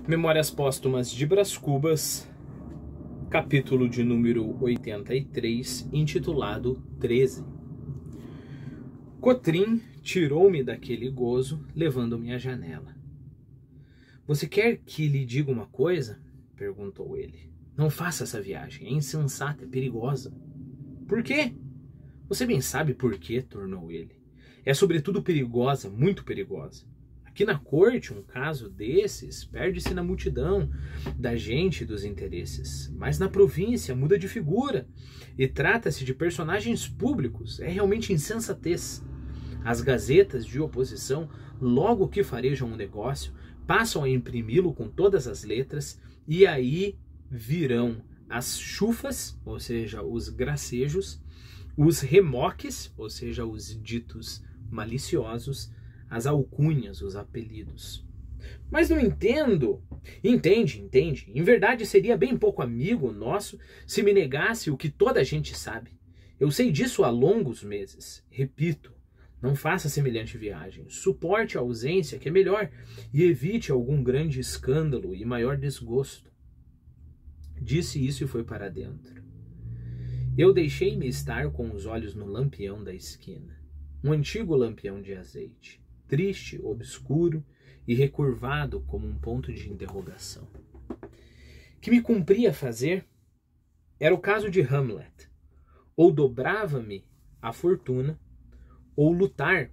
Memórias Póstumas de Brás Cubas, capítulo de número 83, intitulado 13. Cotrim tirou-me daquele gozo, levando-me à janela. Você quer que lhe diga uma coisa? Perguntou ele. Não faça essa viagem, é insensata, é perigosa. Por quê? Você bem sabe por quê, tornou ele. É sobretudo perigosa, muito perigosa. Aqui na corte, um caso desses perde-se na multidão da gente e dos interesses. Mas na província muda de figura e trata-se de personagens públicos. É realmente insensatez. As gazetas de oposição, logo que farejam um negócio, passam a imprimi-lo com todas as letras e aí virão as chufas, ou seja, os gracejos, os remoques, ou seja, os ditos maliciosos, as alcunhas, os apelidos. Mas não entendo. Entende. Em verdade seria bem pouco amigo nosso se me negasse o que toda a gente sabe. Eu sei disso há longos meses. Repito, não faça semelhante viagem. Suporte a ausência, que é melhor, e evite algum grande escândalo e maior desgosto. Disse isso e foi para dentro. Eu deixei-me estar com os olhos no lampião da esquina. Um antigo lampião de azeite. Triste, obscuro e recurvado como um ponto de interrogação. Que me cumpria fazer era o caso de Hamlet. Ou dobrava-me a fortuna, ou lutar,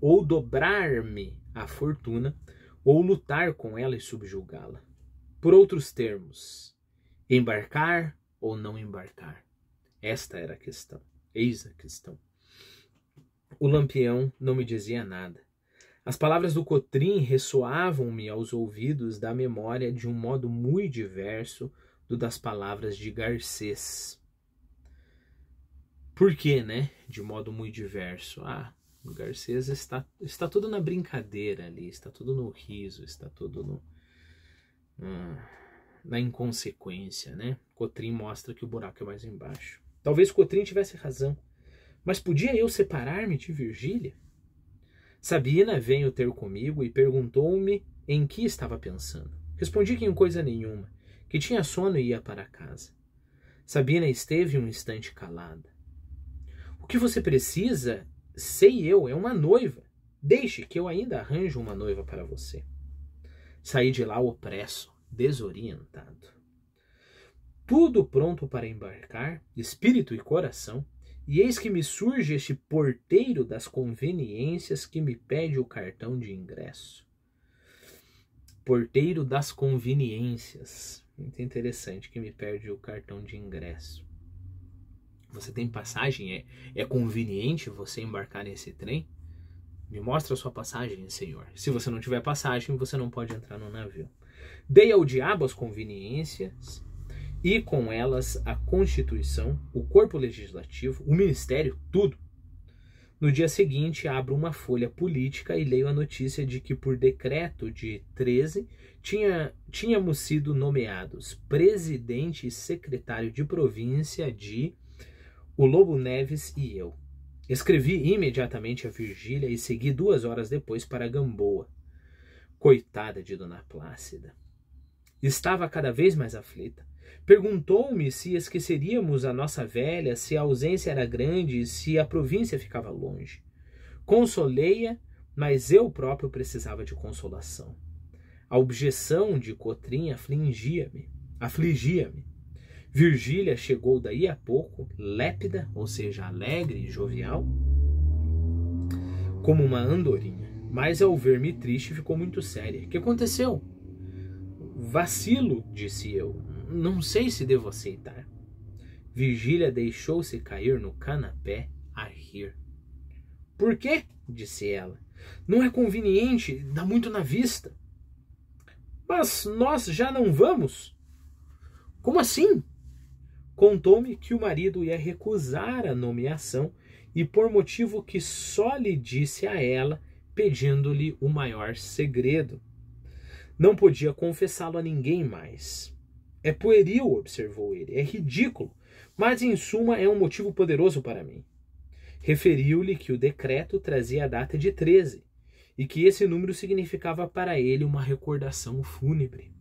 ou dobrar-me a fortuna, ou lutar com ela e subjugá-la. Por outros termos, embarcar ou não embarcar. Esta era a questão. Eis a questão. O lampião não me dizia nada. As palavras do Cotrim ressoavam-me aos ouvidos da memória de um modo muito diverso do das palavras de Garcês. Por que, né? De modo muito diverso. O Garcês está tudo na brincadeira ali, está tudo no riso, está tudo na inconsequência, né? Cotrim mostra que o buraco é mais embaixo. Talvez Cotrim tivesse razão. Mas podia eu separar-me de Virgília? Sabina veio ter comigo e perguntou-me em que estava pensando. Respondi que em coisa nenhuma, que tinha sono e ia para casa. Sabina esteve um instante calada. O que você precisa, sei eu, é uma noiva. Deixe que eu ainda arranjo uma noiva para você. Saí de lá opresso, desorientado. Tudo pronto para embarcar, espírito e coração, e eis que me surge este porteiro das conveniências que me pede o cartão de ingresso. Porteiro das conveniências. Muito interessante, que me pede o cartão de ingresso. Você tem passagem? É conveniente você embarcar nesse trem? Me mostra a sua passagem, senhor. Se você não tiver passagem, você não pode entrar no navio. Dei ao diabo as conveniências e com elas a Constituição, o corpo legislativo, o ministério, tudo. No dia seguinte, abro uma folha política e leio a notícia de que, por decreto de 13, tínhamos sido nomeados presidente e secretário de província de o Lobo Neves e eu. Escrevi imediatamente a Virgília e segui 2 horas depois para Gamboa. Coitada de Dona Plácida. Estava cada vez mais aflita. Perguntou-me se esqueceríamos a nossa velha, se a ausência era grande e se a província ficava longe. Consolei-a, mas eu próprio precisava de consolação. A objeção de Cotrim afligia-me. Virgília chegou daí a pouco, lépida, ou seja, alegre e jovial, como uma andorinha. Mas ao ver-me triste ficou muito séria. O que aconteceu? Vacilo, disse eu. Não sei se devo aceitar. Virgília deixou-se cair no canapé a rir. Por quê? Disse ela. Não é conveniente, dá muito na vista. Mas nós já não vamos? Como assim? Contou-me que o marido ia recusar a nomeação e por motivo que só lhe disse a ela, pedindo-lhe o maior segredo. Não podia confessá-lo a ninguém mais. É pueril, observou ele, é ridículo, mas em suma é um motivo poderoso para mim. Referiu-lhe que o decreto trazia a data de 13 e que esse número significava para ele uma recordação fúnebre.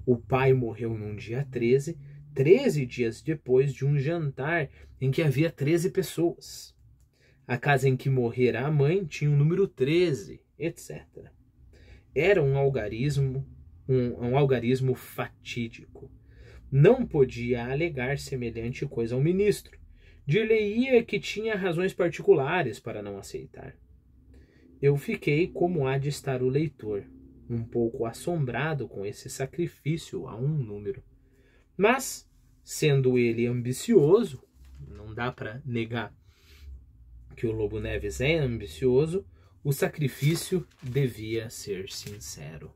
O pai morreu num dia 13 dias depois de um jantar em que havia 13 pessoas. A casa em que morrera a mãe tinha o número 13, etc. Era um algarismo fatídico. Não podia alegar semelhante coisa ao ministro. Dir-lhe-ia que tinha razões particulares para não aceitar. Eu fiquei como há de estar o leitor, um pouco assombrado com esse sacrifício a um número. Mas, sendo ele ambicioso, não dá para negar que o Lobo Neves é ambicioso, o sacrifício devia ser sincero.